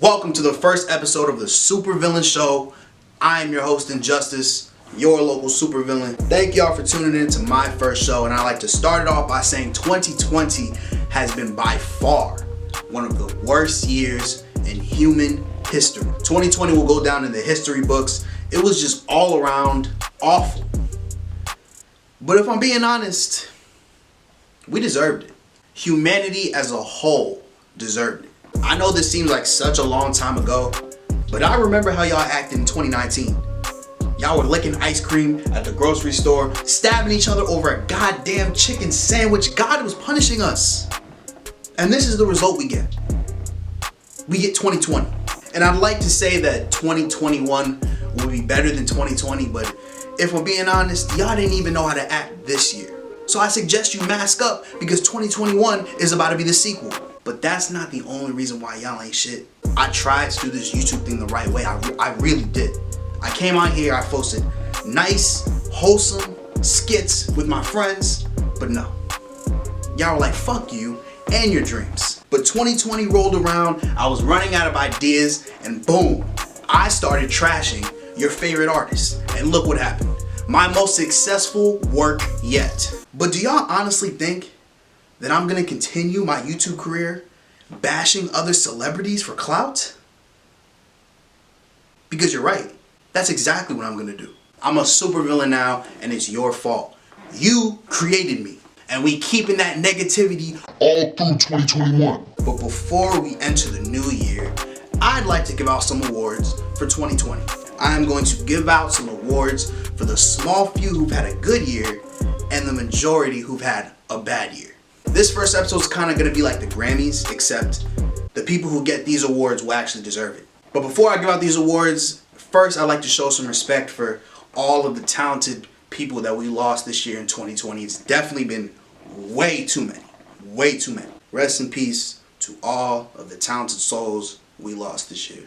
Welcome to the first episode of the Supervillain Show. I am your host, Injustice, your local supervillain. Thank y'all for tuning in to my first show, and I'd like to start it off by saying 2020 has been by far one of the worst years in human history. 2020 will go down in the history books. It was just all around awful. But if I'm being honest, we deserved it. Humanity as a whole deserved it. I know this seems like such a long time ago, but I remember how y'all acted in 2019. Y'all were licking ice cream at the grocery store, stabbing each other over a goddamn chicken sandwich. God was punishing us. And this is the result we get. We get 2020. And I'd like to say that 2021 will be better than 2020, but if we're being honest, y'all didn't even know how to act this year. So I suggest you mask up because 2021 is about to be the sequel. But that's not the only reason why y'all ain't shit. I tried to do this YouTube thing the right way. I really did. I came out here, I posted nice, wholesome skits with my friends, but no. Y'all were like, fuck you and your dreams. But 2020 rolled around, I was running out of ideas, and boom, I started trashing your favorite artists. And look what happened. My most successful work yet. But do y'all honestly think that I'm gonna continue my YouTube career bashing other celebrities for clout? Because you're right. That's exactly what I'm gonna do. I'm a supervillain now, and it's your fault. You created me, and we keeping that negativity all through 2021. But before we enter the new year, I'd like to give out some awards for 2020. I am going to give out some awards for the small few who've had a good year and the majority who've had a bad year. This first episode is kind of going to be like the Grammys, except the people who get these awards will actually deserve it. But before I give out these awards, first I'd like to show some respect for all of the talented people that we lost this year in 2020. It's definitely been way too many. Way too many. Rest in peace to all of the talented souls we lost this year.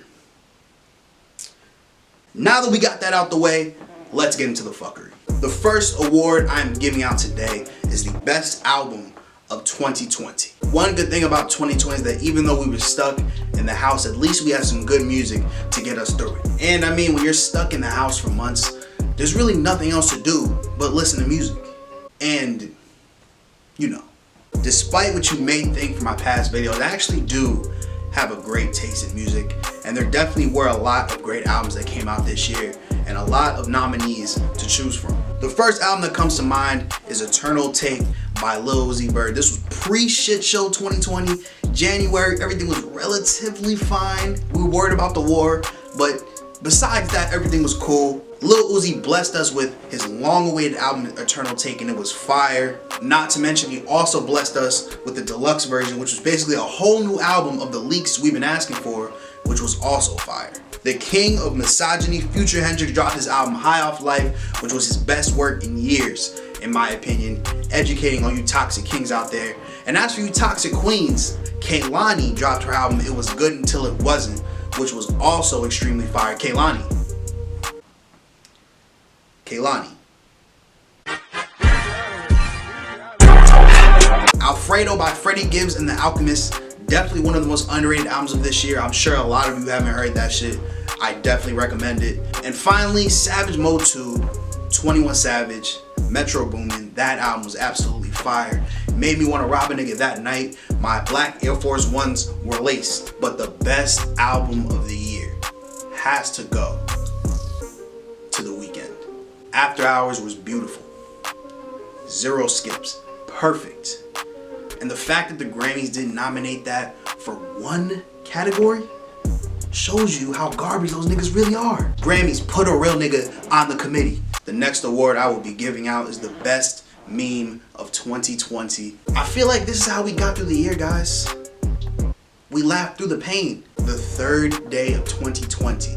Now that we got that out the way, let's get into the fuckery. The first award I'm giving out today is the best album of 2020. One good thing about 2020 is that even though we were stuck in the house, at least we had some good music to get us through it. And I mean, when you're stuck in the house for months, there's really nothing else to do but listen to music. And, you know, despite what you may think from my past videos, I actually do have a great taste in music, and there definitely were a lot of great albums that came out this year and a lot of nominees to choose from. The first album that comes to mind is Eternal Take by Lil Uzi Vert. This was pre-shit show 2020. January, everything was relatively fine. We were worried about the war, but besides that, everything was cool. Lil Uzi blessed us with his long-awaited album Eternal Take, and it was fire. Not to mention, he also blessed us with the deluxe version, which was basically a whole new album of the leaks we've been asking for, which was also fire. The king of misogyny, Future Hendrix, dropped his album High Off Life, which was his best work in years, in my opinion, educating all you toxic kings out there. And as for you toxic queens, Kehlani dropped her album It Was Good Until It Wasn't, which was also extremely fire. Kehlani. Alfredo by Freddie Gibbs and The Alchemist, definitely one of the most underrated albums of this year. I'm sure a lot of you haven't heard that shit. I definitely recommend it. And finally, Savage Mode 2, 21 Savage, Metro Boomin. That album was absolutely fire. Made me want to rob a nigga that night. My black Air Force Ones were laced. But the best album of the year has to go to The Weeknd. After Hours was beautiful. Zero skips. Perfect. And the fact that the Grammys didn't nominate that for one category shows you how garbage those niggas really are. Grammys put a real nigga on the committee. The next award I will be giving out is the best meme of 2020. I feel like this is how we got through the year, guys. We laughed through the pain. The third day of 2020.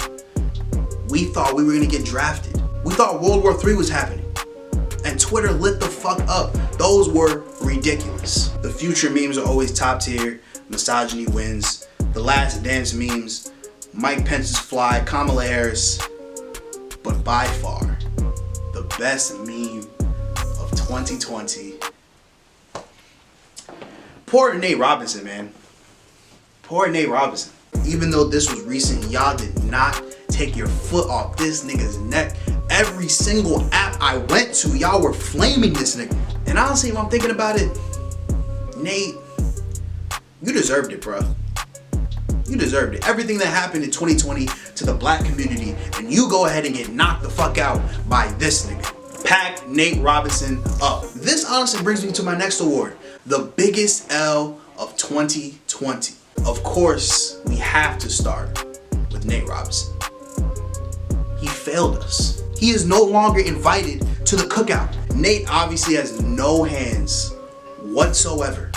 We thought we were gonna get drafted. We thought World War III was happening. And Twitter lit the fuck up. Those were ridiculous. The future memes are always top tier. Misogyny wins. The last dance memes. Mike Pence's fly. Kamala Harris. But by far, the best meme of 2020. Poor Nate Robinson, man. Poor Nate Robinson. Even though this was recent, y'all did not take your foot off this nigga's neck. Every single app I went to, y'all were flaming this nigga. And honestly, if I'm thinking about it, Nate, you deserved it, bro. You deserved it. Everything that happened in 2020 to the black community, and you go ahead and get knocked the fuck out by this nigga. Pack Nate Robinson up. This honestly brings me to my next award, the biggest L of 2020. Of course, we have to start with Nate Robinson. He failed us. He is no longer invited to the cookout. Nate obviously has no hands whatsoever.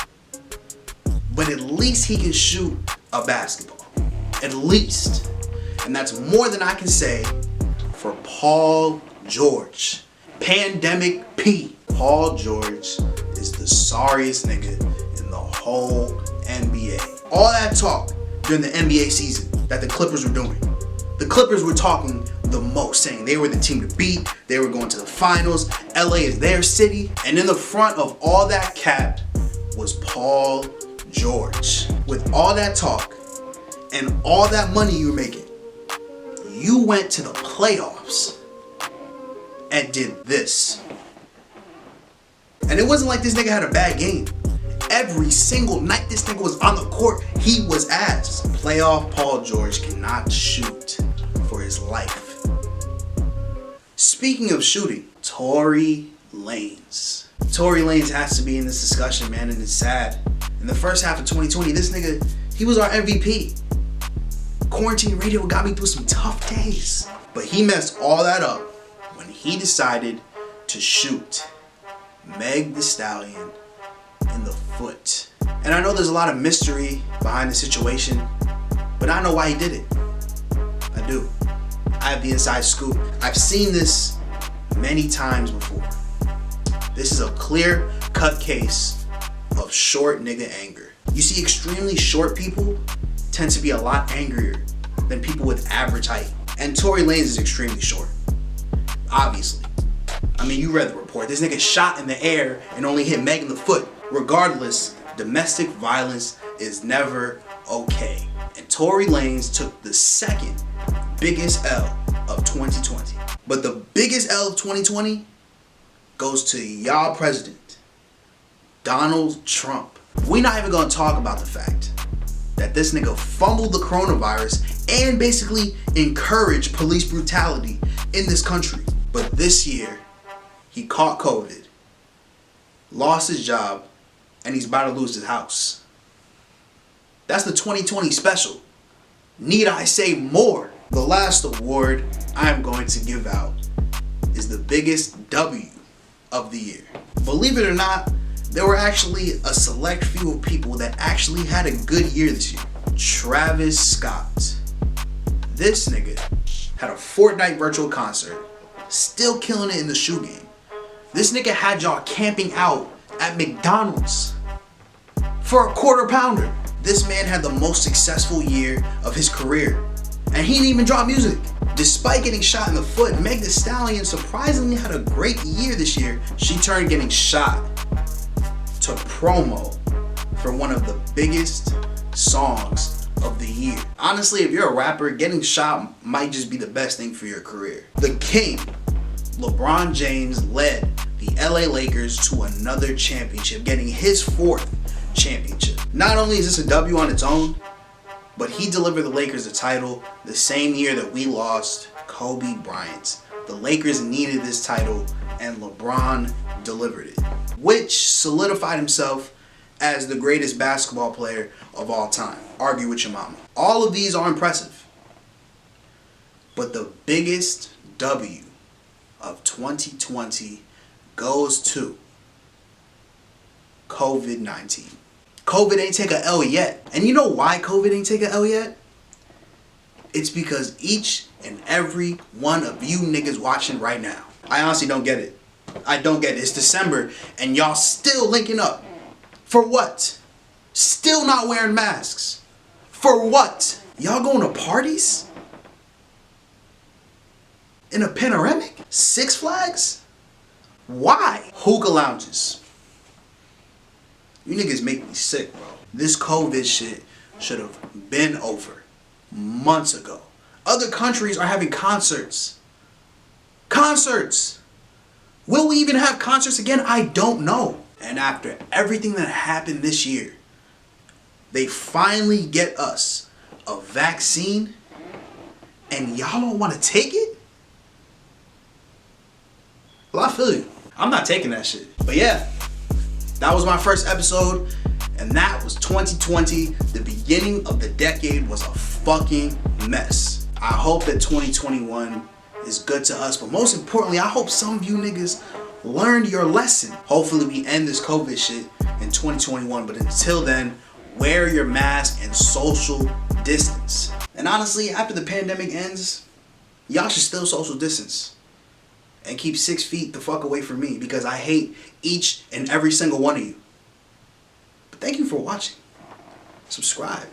But at least he can shoot a basketball. At least. And that's more than I can say for Paul George. Pandemic P. Paul George is the sorriest nigga in the whole NBA. All that talk during the NBA season that the Clippers were doing. The Clippers were talking the most, saying they were the team to beat, they were going to the finals, LA is their city, and in the front of all that cap was Paul George. With all that talk and all that money you were making, you went to the playoffs and did this. And it wasn't like this nigga had a bad game. Every single night this nigga was on the court, he was ass. Playoff Paul George cannot shoot for his life. Speaking of shooting, Tory Lanez. Tory Lanez has to be in this discussion, man, and it's sad. In the first half of 2020, this nigga, he was our MVP. Quarantine radio got me through some tough days. But he messed all that up when he decided to shoot Meg Thee Stallion in the foot. And I know there's a lot of mystery behind the situation, but I know why he did it. I do. I have the inside scoop. I've seen this many times before. This is a clear-cut case of short nigga anger. You see, extremely short people tend to be a lot angrier than people with average height. And Tory Lanez is extremely short. Obviously. I mean, you read the report. This nigga shot in the air and only hit Meg in the foot. Regardless, domestic violence is never okay. And Tory Lanez took the second biggest L of 2020. But the biggest L of 2020 goes to y'all president, Donald Trump. We're not even gonna talk about the fact that this nigga fumbled the coronavirus and basically encouraged police brutality in this country. But this year, he caught COVID, lost his job, and he's about to lose his house. That's the 2020 special. Need I say more? The last award I'm going to give out is the biggest W of the year. Believe it or not, there were actually a select few of people that actually had a good year this year. Travis Scott. This nigga had a Fortnite virtual concert, still killing it in the shoe game. This nigga had y'all camping out at McDonald's for a quarter pounder. This man had the most successful year of his career, and he didn't even drop music. Despite getting shot in the foot, Meg Thee Stallion surprisingly had a great year this year. She turned getting shot to promo for one of the biggest songs of the year. Honestly, if you're a rapper, getting shot might just be the best thing for your career. The King, LeBron James, led the LA Lakers to another championship, getting his fourth championship. Not only is this a W on its own, but he delivered the Lakers the title the same year that we lost Kobe Bryant. The Lakers needed this title, and LeBron delivered it, which solidified himself as the greatest basketball player of all time. Argue with your mama. All of these are impressive. But the biggest W of 2020 goes to COVID-19. COVID ain't take a L yet. And you know why COVID ain't take a L yet? It's because each and every one of you niggas watching right now. I honestly don't get it. I don't get it. It's December and y'all still linking up. For what? Still not wearing masks. For what? Y'all going to parties? In a panoramic? Six Flags? Why? Hookah lounges. You niggas make me sick, bro. This COVID shit should have been over months ago. Other countries are having concerts. Concerts! Will we even have concerts again? I don't know. And after everything that happened this year, they finally get us a vaccine and y'all don't want to take it? Well, I feel you. I'm not taking that shit. But yeah, that was my first episode, and that was 2020. The beginning of the decade was a fucking mess. I hope that 2021 is good to us, but most importantly, I hope some of you niggas learned your lesson. Hopefully we end this COVID shit in 2021, but until then, wear your mask and social distance. And honestly, after the pandemic ends, y'all should still social distance. And keep 6 feet the fuck away from me, because I hate each and every single one of you. But thank you for watching. Subscribe.